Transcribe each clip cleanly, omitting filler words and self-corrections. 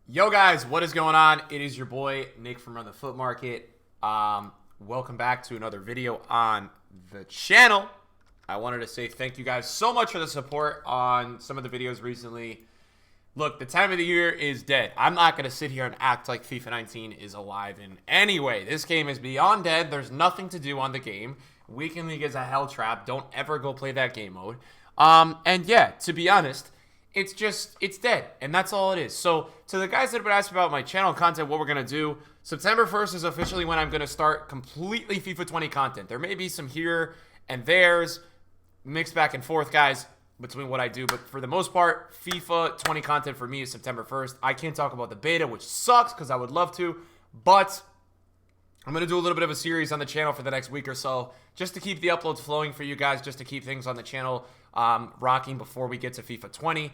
Yo guys, what is going on? It is your boy Nick from Run the Foot Market. Welcome back to another video on the channel. I wanted to say thank you guys so much for the support on some of the videos recently. Look, the time of the year is dead. I'm not going to sit here and act like FIFA 19 is alive in any way. This game is beyond dead. There's nothing to do on the game. Weekend League is a hell trap. Don't ever go play that game mode. And yeah, to be honest, it's dead, and that's all it is. So, to the guys that have been asking about my channel content, what we're going to do, September 1st is officially when I'm going to start completely FIFA 20 content. There may be some here and there's, mixed back and forth, guys, between what I do, but for the most part, FIFA 20 content for me is September 1st. I can't talk about the beta, which sucks, because I would love to, but I'm going to do a little bit of a series on the channel for the next week or so, just to keep the uploads flowing for you guys, just to keep things on the channel rocking before we get to FIFA 20.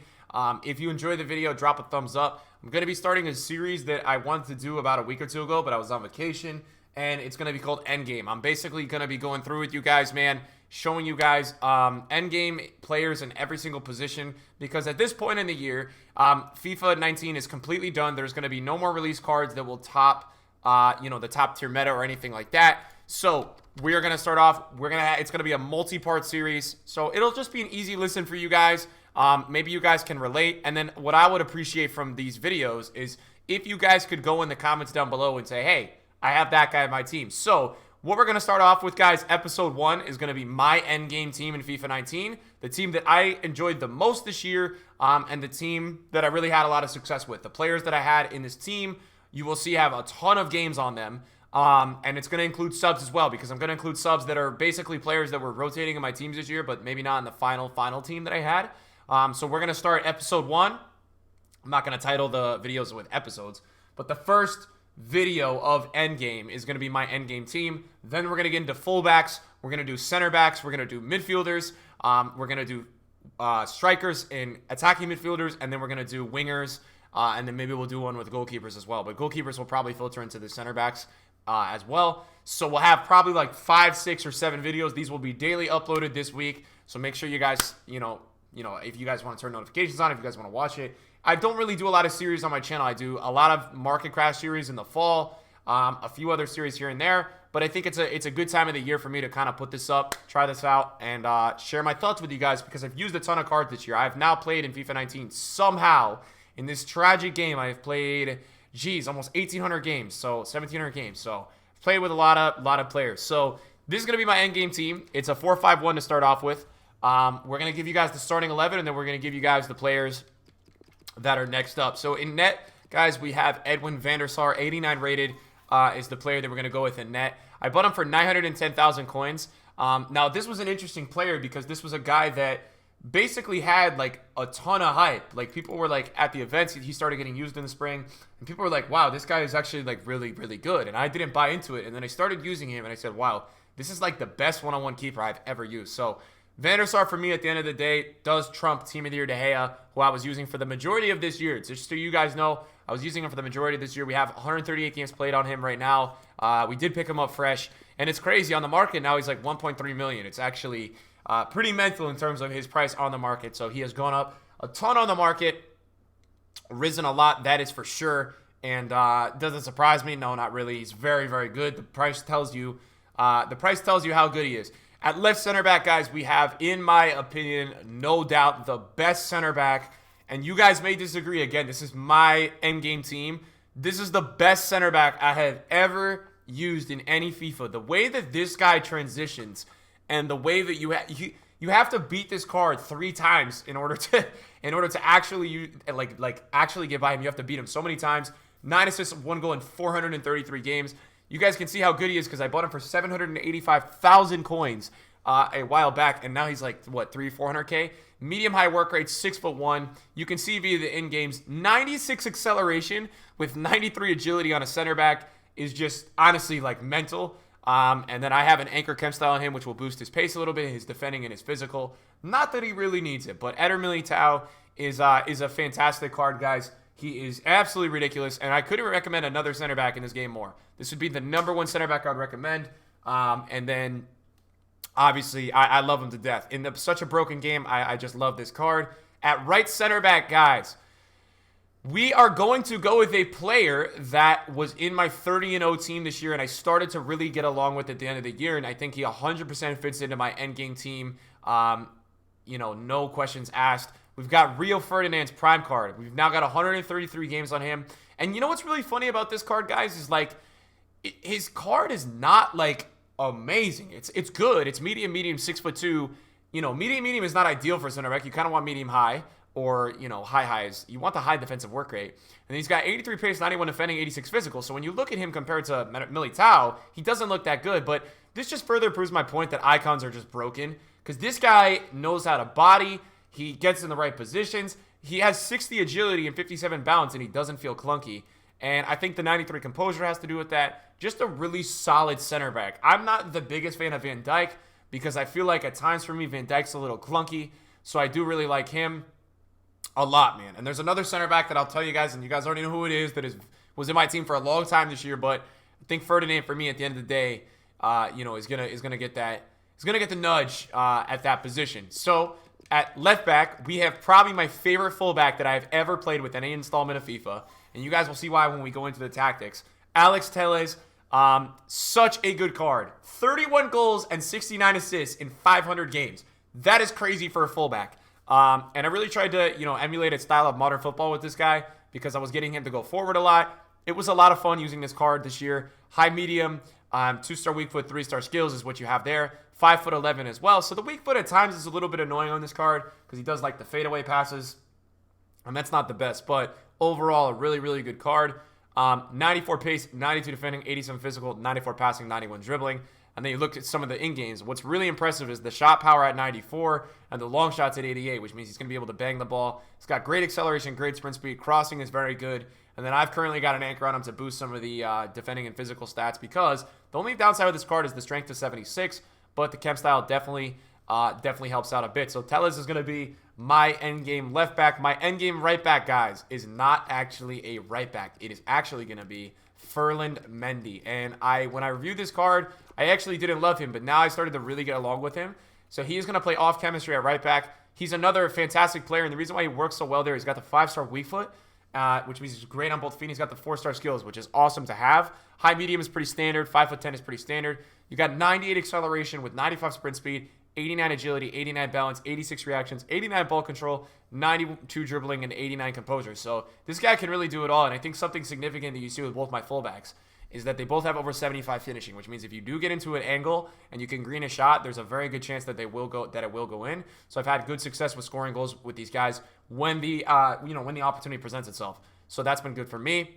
If you enjoyed the video, drop a thumbs up. I'm going to be starting a series that I wanted to do about a week or two ago, but I was on vacation, and it's going to be called Endgame. I'm basically going to be going through with you guys, man, showing you guys Endgame players in every single position, because at this point in the year, FIFA 19 is completely done. There's going to be no more release cards that will top, the top tier meta or anything like that. So we are going to start off. It's going to be a multi-part series, so it'll just be an easy listen for you guys. Maybe you guys can relate. And then what I would appreciate from these videos is if you guys could go in the comments down below and say, hey, I have that guy on my team. So what we're going to start off with, guys, episode 1 is going to be my endgame team in FIFA 19, the team that I enjoyed the most this year, and the team that I really had a lot of success with. The players that I had in this team, you will see have a ton of games on them. And it's going to include subs as well, because I'm going to include subs that are basically players that were rotating in my teams this year, but maybe not in the final team that I had. So we're going to start episode 1. I'm not going to title the videos with episodes, but the first video of Endgame is going to be my Endgame team. Then we're going to get into fullbacks. We're going to do center backs. We're going to do midfielders. We're going to do strikers and attacking midfielders. And then we're going to do wingers. And then maybe we'll do one with goalkeepers as well. But goalkeepers will probably filter into the center backs as well. So we'll have probably like 5, 6, or 7 videos. These will be daily uploaded this week. So make sure you guys, if you guys want to turn notifications on, if you guys want to watch it. I don't really do a lot of series on my channel. I do a lot of market crash series in the fall, a few other series here and there. But I think it's a good time of the year for me to kind of put this up, try this out, and share my thoughts with you guys, because I've used a ton of cards this year. I have now played in FIFA 19 somehow. In this tragic game, I have played, almost 1,800 games, so 1,700 games. So I've played with a lot of players. So this is going to be my endgame team. It's a 4-5-1 to start off with. We're going to give you guys the starting 11, and then we're going to give you guys the players that are next up. So in net, guys, we have Edwin van der Sar, 89 rated, is the player that we're going to go with in net. I bought him for 910,000 coins. Now, this was an interesting player because this was a guy that basically had like a ton of hype. Like, people were like at the events, he started getting used in the spring, and people were like, wow, this guy is actually like really, really good. And I didn't buy into it. And then I started using him, and I said, wow, this is like the best one-on-one keeper I've ever used. So Van der Sar, for me, at the end of the day, does trump Team of the Year De Gea, who I was using for the majority of this year. Just so you guys know, I was using him for the majority of this year. We have 138 games played on him right now. We did pick him up fresh, and it's crazy. On the market now, he's like 1.3 million. It's actually pretty mental in terms of his price on the market. So he has gone up a ton on the market, risen a lot, that is for sure. And does it surprise me? No, not really. He's very, very good. The price tells you how good he is. At left center back, guys, we have, in my opinion, no doubt, the best center back. And you guys may disagree. Again, this is my endgame team. This is the best center back I have ever used in any FIFA. The way that this guy transitions, and the way that you have to beat this card 3 times in order to actually actually get by him. You have to beat him so many times. 9 assists, 1 goal in 433 games. You guys can see how good he is, because I bought him for 785,000 coins a while back, and now he's like, what, 300-400K? Medium-high work rate, 6'1". You can see via the in-games, 96 acceleration with 93 agility on a center back is just honestly like mental. And then I have an anchor chem style on him, which will boost his pace a little bit, his defending and his physical. Not that he really needs it, but Eder Militao is a fantastic card, guys. He is absolutely ridiculous, and I couldn't recommend another center back in this game more. This would be the #1 center back I'd recommend. And then, obviously, I love him to death. In such a broken game, I just love this card. At right center back, guys, We are going to go with a player that was in my 30-0 team this year, and I started to really get along with at the end of the year, and I think he 100% fits into my endgame team. No questions asked. We've got Rio Ferdinand's prime card. We've now got 133 games on him. And you know what's really funny about this card, guys, is like his card is not like amazing. It's good. It's medium, 6'2". Medium is not ideal for center back. You kind of want medium high. Or, high highs. You want the high defensive work rate. And he's got 83 pace, 91 defending, 86 physical. So when you look at him compared to Militao, he doesn't look that good. But this just further proves my point that icons are just broken. Because this guy knows how to body. He gets in the right positions. He has 60 agility and 57 balance, and he doesn't feel clunky. And I think the 93 composure has to do with that. Just a really solid center back. I'm not the biggest fan of Van Dijk because I feel like at times for me, Van Dijk's a little clunky. So I do really like him a lot, man. And there's another center back that I'll tell you guys, and you guys already know who it is, that was in my team for a long time this year. But I think Ferdinand, for me, at the end of the day, is gonna get that. He's gonna get the nudge at that position. So at left back, we have probably my favorite fullback that I've ever played with any installment of FIFA, and you guys will see why when we go into the tactics. Alex Telles, such a good card. 31 goals and 69 assists in 500 games. That is crazy for a fullback. And I really tried to, emulate a style of modern football with this guy because I was getting him to go forward a lot. It was a lot of fun using this card this year. High, medium, 2-star weak foot, 3-star skills is what you have there. 5'11" as well. So the weak foot at times is a little bit annoying on this card because he does like the fadeaway passes. And that's not the best, but overall a really, really good card. 94 pace, 92 defending, 87 physical, 94 passing, 91 dribbling. And then you look at some of the in-games. What's really impressive is the shot power at 94 and the long shots at 88, which means he's going to be able to bang the ball. He's got great acceleration, great sprint speed. Crossing is very good. And then I've currently got an anchor on him to boost some of the defending and physical stats because the only downside of this card is the strength of 76, but the chem style definitely helps out a bit. So Telles is going to be my endgame left back. My endgame right back, guys, is not actually a right back. It is actually going to be Ferland Mendy. And when I reviewed this card, I actually didn't love him, but now I started to really get along with him. So he is going to play off chemistry at right back. He's another fantastic player, and the reason why he works so well there, he's got the 5-star weak foot, which means he's great on both feet. He's got the 4-star skills, which is awesome to have. High medium is pretty standard. 5'10" is pretty standard. You got 98 acceleration with 95 sprint speed, 89 agility, 89 balance, 86 reactions, 89 ball control, 92 dribbling, and 89 composure. So this guy can really do it all, and I think something significant that you see with both my fullbacks is that they both have over 75 finishing, which means if you do get into an angle and you can green a shot, there's a very good chance that it will go in. So I've had good success with scoring goals with these guys when the opportunity presents itself. So that's been good for me.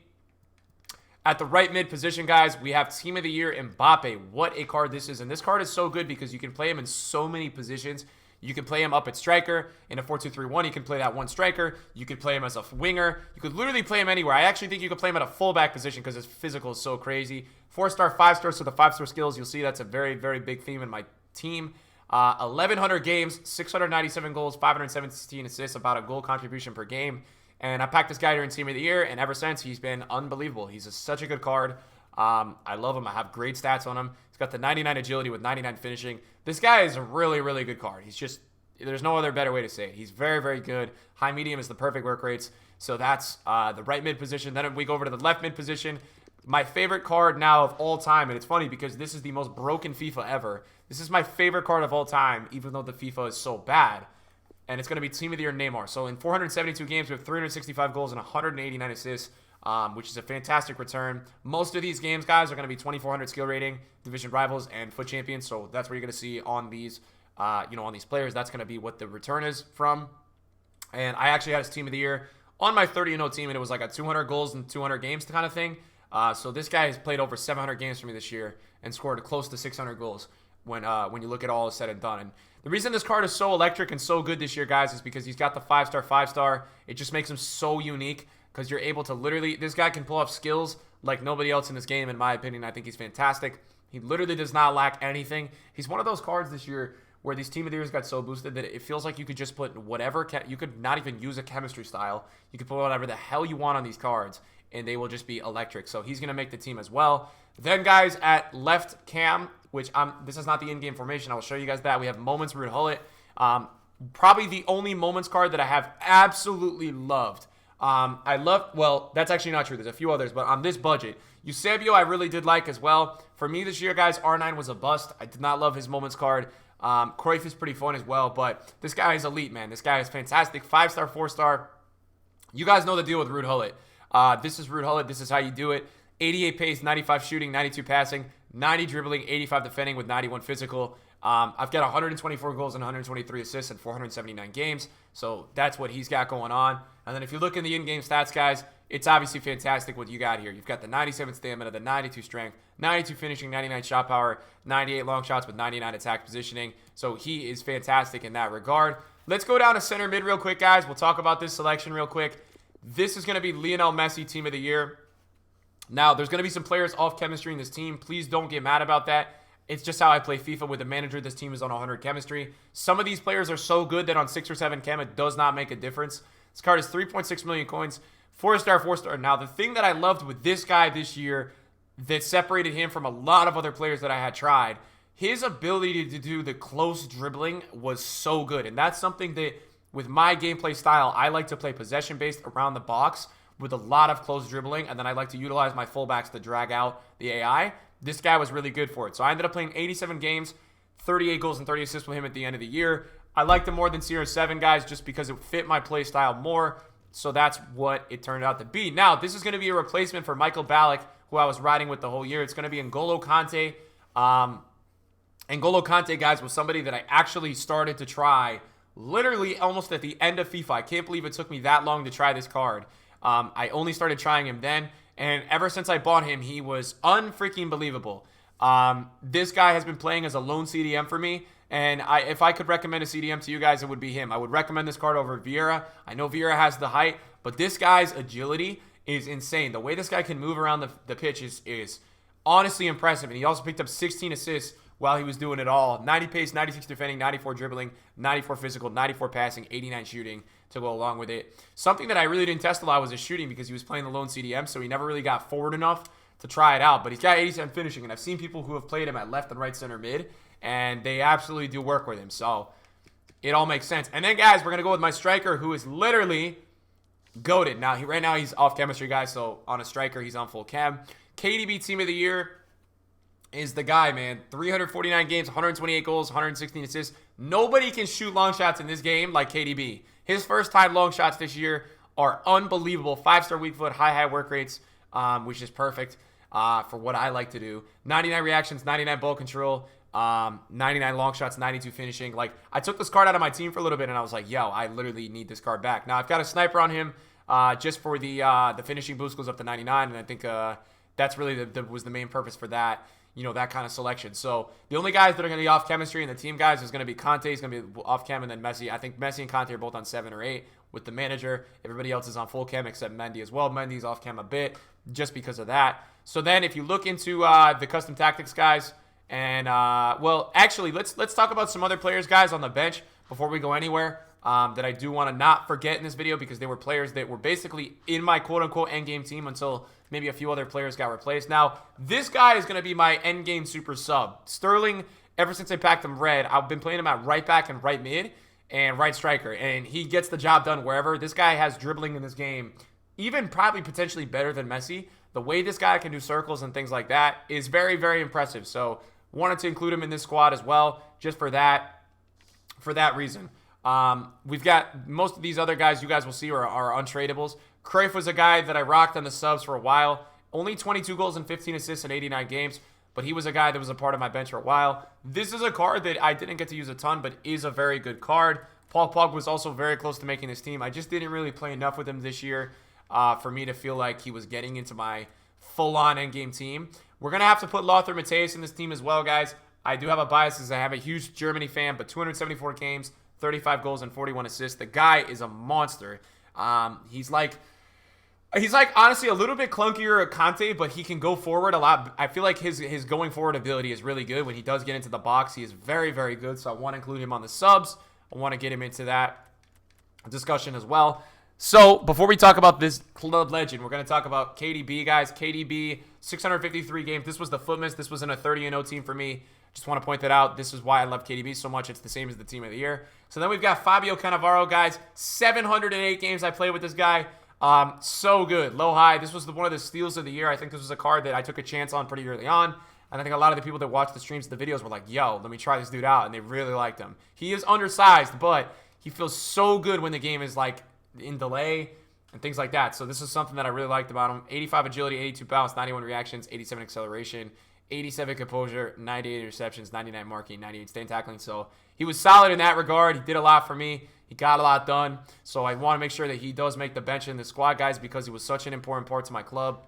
At the right mid position, guys, we have Team of the Year Mbappe. What a card this is. And this card is so good because you can play him in so many positions. You can play him up at striker. In a 4-2-3-1, you can play that one striker. You could play him as a winger. You could literally play him anywhere. I actually think you could play him at a fullback position because his physical is so crazy. 4-star, 5-star, so the 5-star skills, you'll see that's a very, very big theme in my team. 1,100 games, 697 goals, 517 assists, about a goal contribution per game. And I packed this guy during Team of the Year, and ever since, he's been unbelievable. He's such a good card. I love him. I have great stats on him. He's got the 99 agility with 99 finishing. This guy is a really, really good card. He's just, there's no other better way to say it. He's very, very good. High medium is the perfect work rates. So that's the right mid position. Then we go over to the left mid position. My favorite card now of all time, and it's funny because this is the most broken FIFA ever. This is my favorite card of all time, even though the FIFA is so bad. And it's going to be Team of the Year Neymar. So in 472 games, we have 365 goals and 189 assists, which is a fantastic return. Most of these games, guys, are going to be 2,400 skill rating, division rivals, and foot champions. So that's what you're going to see on these, on these players. That's going to be what the return is from. And I actually had his Team of the Year on my 30-0 team, and it was like a 200 goals and 200 games kind of thing. So this guy has played over 700 games for me this year and scored close to 600 goals when you look at all is said and done. And the reason this card is so electric and so good this year, guys, is because he's got the 5-star, 5-star. It just makes him so unique because you're able to literally, this guy can pull off skills like nobody else in this game, in my opinion. I think he's fantastic. He literally does not lack anything. He's one of those cards this year where these Team of the Years got so boosted that it feels like you could just put whatever, you could not even use a chemistry style. You could put whatever the hell you want on these cards, and they will just be electric. So he's going to make the team as well. Then, guys, at left cam, which this is not the in-game formation. I will show you guys that. We have Moments Ruud Gullit. Probably the only Moments card that I have absolutely loved I love, well, that's actually not true. There's a few others, but on this budget, Eusebio I really did like as well. For me this year, guys, R9 was a bust. I did not love his moments card. Cruyff is pretty fun as well, but this guy is elite, man. This guy is fantastic. 5-star, 4-star. You guys know the deal with Ruud Gullit. This is Ruud Gullit. This is how you do it. 88 pace, 95 shooting, 92 passing, 90 dribbling, 85 defending with 91 physical. I've got 124 goals and 123 assists in 479 games. So that's what he's got going on. And then if you look in the in-game stats, guys, it's obviously fantastic what you got here. You've got the 97 stamina, the 92 strength, 92 finishing, 99 shot power, 98 long shots with 99 attack positioning. So he is fantastic in that regard. Let's go down to center mid real quick, guys. We'll talk about this selection real quick. This is going to be Lionel Messi, Team of the Year. Now, there's going to be some players off chemistry in this team. Please don't get mad about that. It's just how I play FIFA with the manager. This team is on 100 chemistry. Some of these players are so good that on 6 or 7 chem, it does not make a difference. This card is 3.6 million coins. 4-star, 4-star. Now, the thing that I loved with this guy this year that separated him from a lot of other players that I had tried, his ability to do the close dribbling was so good. And that's something that, with my gameplay style, I like to play possession-based around the box with a lot of close dribbling, and then I like to utilize my fullbacks to drag out the AI. This guy was really good for it. So I ended up playing 87 games, 38 goals and 30 assists with him at the end of the year. I liked him more than CR7, guys, just because it fit my play style more. So that's what it turned out to be. Now, this is going to be a replacement for Michael Ballack, who I was riding with the whole year. It's going to be N'Golo Kante. N'Golo Kante, guys, was somebody that I actually started to try literally almost at the end of FIFA. I can't believe it took me that long to try this card. I only started trying him then, and ever since I bought him, he was unfreaking believable. This guy has been playing as a lone CDM for me, and if I could recommend a CDM to you guys, it would be him. I would recommend this card over Vieira. I know Vieira has the height, but this guy's agility is insane. The way this guy can move around the pitch is honestly impressive, and he also picked up 16 assists while he was doing it all. 90 pace, 96 defending, 94 dribbling, 94 physical, 94 passing, 89 shooting to go along with it. Something that I really didn't test a lot was his shooting because he was playing the lone CDM, so he never really got forward enough to try it out. But he's got 87 finishing, and I've seen people who have played him at left and right center mid, and they absolutely do work with him. So it all makes sense. And then, guys, we're going to go with my striker, who is literally goated. Now, right now he's off chemistry, guys, so on a striker, he's on full chem. KDB Team of the Year is the guy, man. 349 games, 128 goals, 116 assists. Nobody can shoot long shots in this game like KDB. His first-time long shots this year are unbelievable. 5-star weak foot, high work rates, which is perfect for what I like to do. 99 reactions, 99 ball control, 99 long shots, 92 finishing. Like, I took this card out of my team for a little bit, and I was like, yo, I literally need this card back. Now, I've got a sniper on him just for the finishing boost goes up to 99, and I think that's really was the main purpose for that. You know, that kind of selection. So the only guys that are going to be off chemistry in the team, guys, is going to be Conte. He's going to be off chem, and then Messi. I think Messi and Conte are both on 7 or 8 with the manager. Everybody else is on full chem except Mendy as well. Mendy's off chem a bit just because of that. So then if you look into the custom tactics, guys, and, well, actually, let's talk about some other players, guys, on the bench before we go anywhere that I do want to not forget in this video because they were players that were basically in my quote-unquote endgame team until maybe a few other players got replaced. Now, this guy is going to be my endgame super sub. Sterling, ever since I packed him red, I've been playing him at right back and right mid and right striker, and he gets the job done wherever. This guy has dribbling in this game, even probably potentially better than Messi. The way this guy can do circles and things like that is very, very impressive. So, wanted to include him in this squad as well, just for that reason. We've got most of these other guys you guys will see are untradables. Cruyff was a guy that I rocked on the subs for a while. Only 22 goals and 15 assists in 89 games, but he was a guy that was a part of my bench for a while. This is a card that I didn't get to use a ton, but is a very good card. Paul Pogba was also very close to making this team. I just didn't really play enough with him this year for me to feel like he was getting into my full-on endgame team. We're going to have to put Lothar Matthäus in this team as well, guys. I do have a bias as I have a huge Germany fan, but 274 games, 35 goals, and 41 assists. The guy is a monster. He's like honestly a little bit clunkier at Conte, but he can go forward a lot. I feel like his going forward ability is really good. When he does get into the box, he is very, very good. So I want to include him on the subs. I want to get him into that discussion as well. So before we talk about this club legend, we're going to talk about KDB, guys. KDB, 653 games. This was the Footmas. This was in a 30-0 team for me. Just want to point that out. This is why I love KDB so much. It's the same as the team of the year. So then we've got Fabio Cannavaro, guys. 708 games I played with this guy. So good. Low high. This was one of the steals of the year. I think this was a card that I took a chance on pretty early on. And I think a lot of the people that watch the streams, the videos were like, yo, let me try this dude out. And they really liked him. He is undersized, but he feels so good when the game is like in delay and things like that. So this is something that I really liked about him. 85 agility, 82 balance, 91 reactions, 87 acceleration, 87 composure, 98 interceptions, 99 marking, 98 stand tackling. So he was solid in that regard. He did a lot for me. He got a lot done. So I want to make sure that he does make the bench in the squad, guys, because he was such an important part to my club.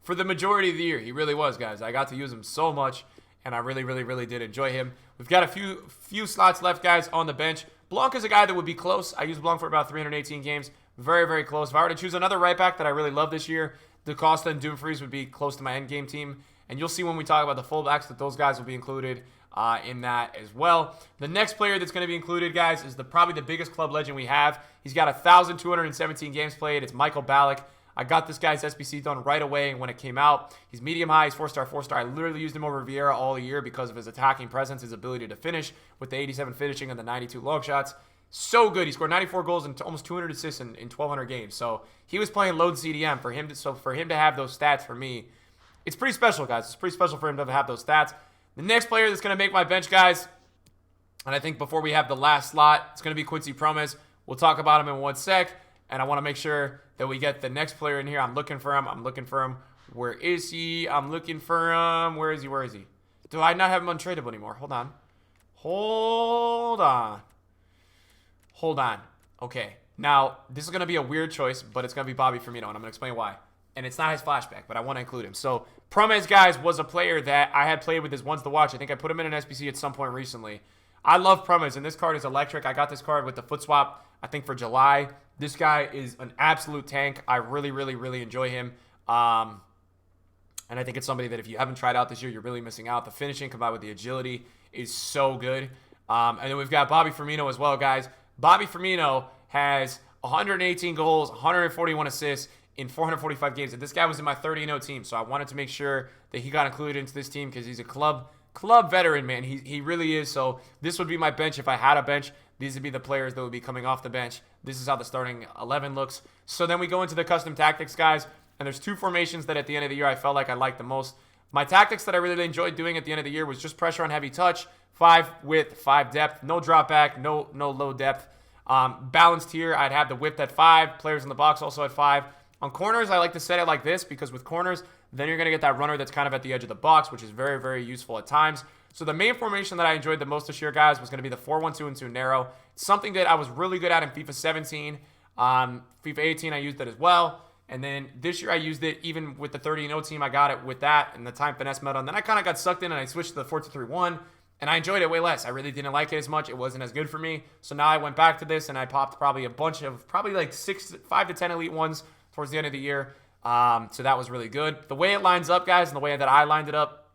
For the majority of the year, he really was, guys. I got to use him so much, and I really, really, really did enjoy him. We've got a few slots left, guys, on the bench. Blanc is a guy that would be close. I used Blanc for about 318 games. Very, very close. If I were to choose another right back that I really love this year, DaCosta and Dumfries would be close to my endgame team. And you'll see when we talk about the fullbacks that those guys will be included in that as well. The next player that's going to be included, guys, is probably the biggest club legend we have. He's got 1,217 games played. It's Michael Ballack. I got this guy's SBC done right away when it came out. He's medium high, he's 4-star, 4-star. I literally used him over Vieira all year because of his attacking presence, his ability to finish with the 87 finishing and the 92 long shots. So good. He scored 94 goals and almost 200 assists in 1,200 games. So he was playing load CDM for him to have those stats for me. It's pretty special, guys. It's pretty special for him to have those stats. The next player that's going to make my bench, guys, and I think before we have the last slot, it's going to be Quincy Promes. We'll talk about him in one sec. And I want to make sure that we get the next player in here. I'm looking for him. Where is he? I'm looking for him. Where is he? Do I not have him untradeable anymore? Hold on. Okay. Now, this is going to be a weird choice, but it's going to be Bobby Firmino, and I'm going to explain why. And it's not his flashback, but I want to include him. So, Promes, guys, was a player that I had played with his Ones to Watch. I think I put him in an SBC at some point recently. I love Promes, and this card is electric. I got this card with the foot swap, I think, for July. This guy is an absolute tank. I really, really, really enjoy him. And I think it's somebody that if you haven't tried out this year, you're really missing out. The finishing combined with the agility is so good. And then we've got Bobby Firmino as well, guys. Bobby Firmino has 118 goals, 141 assists in 445 games. And this guy was in my 30-0 team. So I wanted to make sure that he got included into this team because he's a club veteran, man. He really is. So this would be my bench if I had a bench. These would be the players that would be coming off the bench. This is how the starting 11 looks. So then we go into the custom tactics, guys. And there's two formations that at the end of the year I felt like I liked the most. My tactics that I really enjoyed doing at the end of the year was just pressure on heavy touch, 5 width, 5 depth, no drop back, no low depth. Balanced here, I'd have the width at 5, players in the box also at 5. On corners, I like to set it like this because with corners, then you're going to get that runner that's kind of at the edge of the box, which is very, very useful at times. So the main formation that I enjoyed the most this year, guys, was going to be the 4-1-2-2 narrow. It's something that I was really good at in FIFA 17. FIFA 18, I used it as well. And then this year I used it even with the 30-0 team. I got it with that and the time finesse meta. And then I kind of got sucked in and I switched to the 4-2-3-1. And I enjoyed it way less. I really didn't like it as much. It wasn't as good for me. So now I went back to this and I popped probably a bunch of, like 5 to 10 elite ones towards the end of the year. So that was really good. The way it lines up, guys, and the way that I lined it up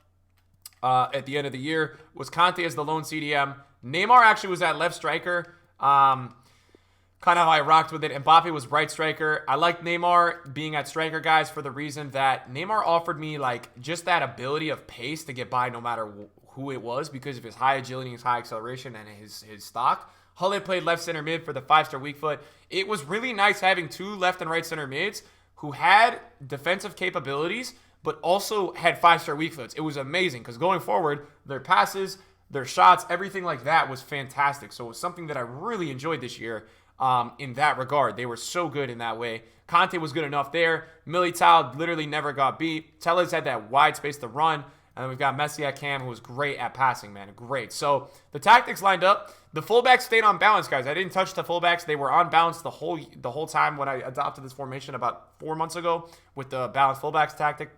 at the end of the year was Conte as the lone CDM. Neymar actually was at left striker. Kind of how I rocked with it. Mbappe was right striker. I like Neymar being at striker, guys, for the reason that Neymar offered me like just that ability of pace to get by no matter who it was because of his high agility, his high acceleration, and his stock. Hulle played left center mid for the 5-star weak foot. It was really nice having 2 left and right center mids who had defensive capabilities but also had 5-star weak foots. It was amazing because going forward, their passes, their shots, everything like that was fantastic. So it was something that I really enjoyed this year. In that regard, they were so good in that way. Conte was good enough there. Militao literally never got beat. Tellez had that wide space to run. And then we've got Messi at cam, who was great at passing, man. Great. So the tactics lined up. The fullbacks stayed on balance, guys. I didn't touch the fullbacks. They were on balance the whole time when I adopted this formation about 4 months ago with the balanced fullbacks tactic.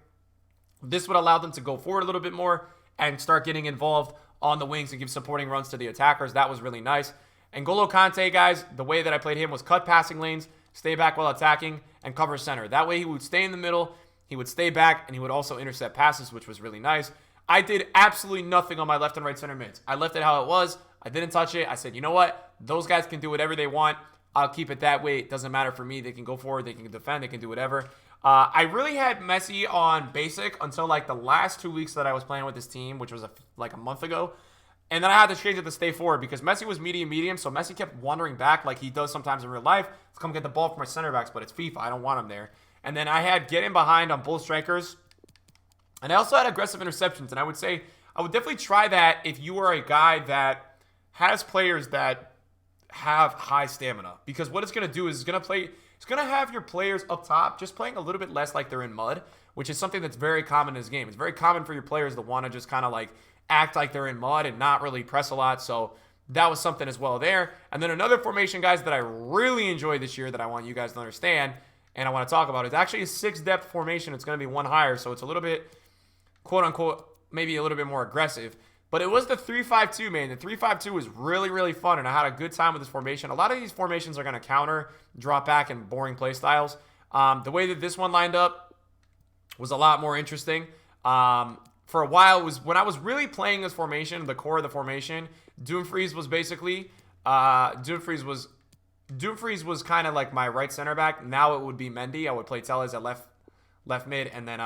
This would allow them to go forward a little bit more and start getting involved on the wings and give supporting runs to the attackers. That was really nice. N'Golo Kante, guys, the way that I played him was cut passing lanes, stay back while attacking, and cover center. That way he would stay in the middle, he would stay back, and he would also intercept passes, which was really nice. I did absolutely nothing on my left and right center mids. I left it how it was. I didn't touch it. I said, you know what? Those guys can do whatever they want. I'll keep it that way. It doesn't matter for me. They can go forward. They can defend. They can do whatever. I really had Messi on basic until like the last 2 weeks that I was playing with this team, which was like a month ago. And then I had to change it to stay forward because Messi was medium, so Messi kept wandering back like he does sometimes in real life to come get the ball from my center backs, but it's FIFA. I don't want him there. And then I had get in behind on both strikers. And I also had aggressive interceptions, and I would say I would definitely try that if you are a guy that has players that have high stamina. Because what it's going to do is it's going to have your players up top just playing a little bit less like they're in mud, which is something that's very common in this game. It's very common for your players to want to just kind of like act like they're in mud and not really press a lot. So that was something as well there. And then another formation, guys, that I really enjoyed this year that I want you guys to understand and I want to talk about is actually a 6-depth formation. It's going to be one higher, so it's a little bit, quote-unquote, maybe a little bit more aggressive. But it was the 3-5-2, man. The 3-5-2 was really, really fun, and I had a good time with this formation. A lot of these formations are going to counter, drop back, and boring play styles. The way that this one lined up was a lot more interesting. For a while, it was when I was really playing this formation, the core of the formation, Dumfries was basically, Dumfries was kind of like my right center back. Now it would be Mendy. I would play Telles at left mid, and then,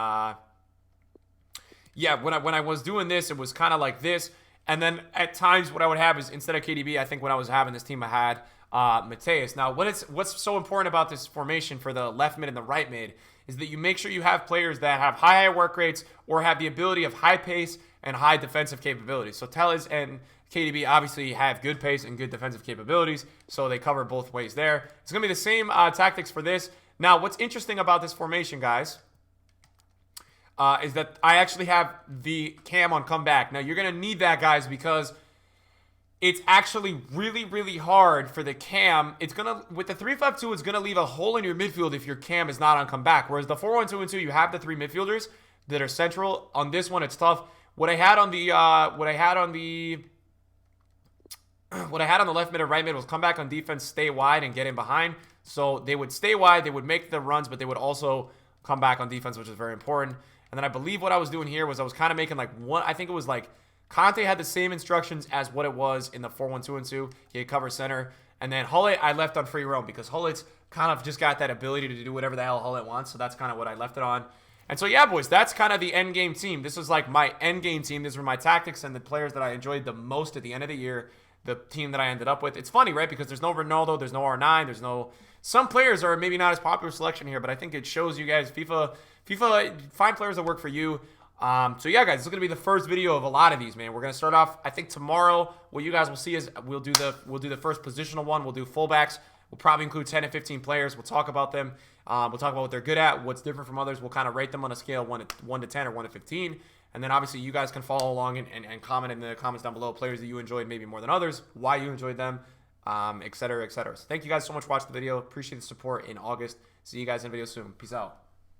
yeah, when I was doing this, it was kind of like this. And then at times what I would have is instead of KDB, I think when I was having this team, I had Mateus. Now, what's so important about this formation for the left mid and the right mid is that you make sure you have players that have high work rates or have the ability of high pace and high defensive capabilities. So Telles and KDB obviously have good pace and good defensive capabilities, so they cover both ways there. It's going to be the same tactics for this. Now, what's interesting about this formation, guys, is that I actually have the cam on comeback. Now, you're going to need that, guys, because it's actually really, really hard for the cam. It's going to, with the 3-5-2, it's going to leave a hole in your midfield if your cam is not on comeback. Whereas the 4-1-2-2, you have the 3 midfielders that are central. On this one, it's tough. What I had on the left mid and right mid was come back on defense, stay wide, and get in behind. So they would stay wide, they would make the runs, but they would also come back on defense, which is very important. And then I believe what I was doing here was I was kind of making like one, I think it was like Conte had the same instructions as what it was in the 4-1-2-2. He had cover center. And then Hullet, I left on free roam because Hullet's kind of just got that ability to do whatever the hell Hullet wants. So that's kind of what I left it on. And so, yeah, boys, that's kind of the end game team. This was like my end game team. These were my tactics and the players that I enjoyed the most at the end of the year. The team that I ended up with. It's funny, right? Because there's no Ronaldo, there's no R9, there's no... Some players are maybe not as popular selection here, but I think it shows you guys FIFA, find players that work for you. So yeah, guys, this is going to be the first video of a lot of these, man. We're going to start off, I think tomorrow, what you guys will see is we'll do the first positional one. We'll do fullbacks. We'll probably include 10 and 15 players. We'll talk about them. We'll talk about what they're good at, what's different from others. We'll kind of rate them on a scale 1 to 10 or 1 to 15. And then obviously you guys can follow along and comment in the comments down below players that you enjoyed maybe more than others, why you enjoyed them, etc., etc. So thank you guys so much for watching the video. Appreciate the support in August. See you guys in a video soon. Peace out.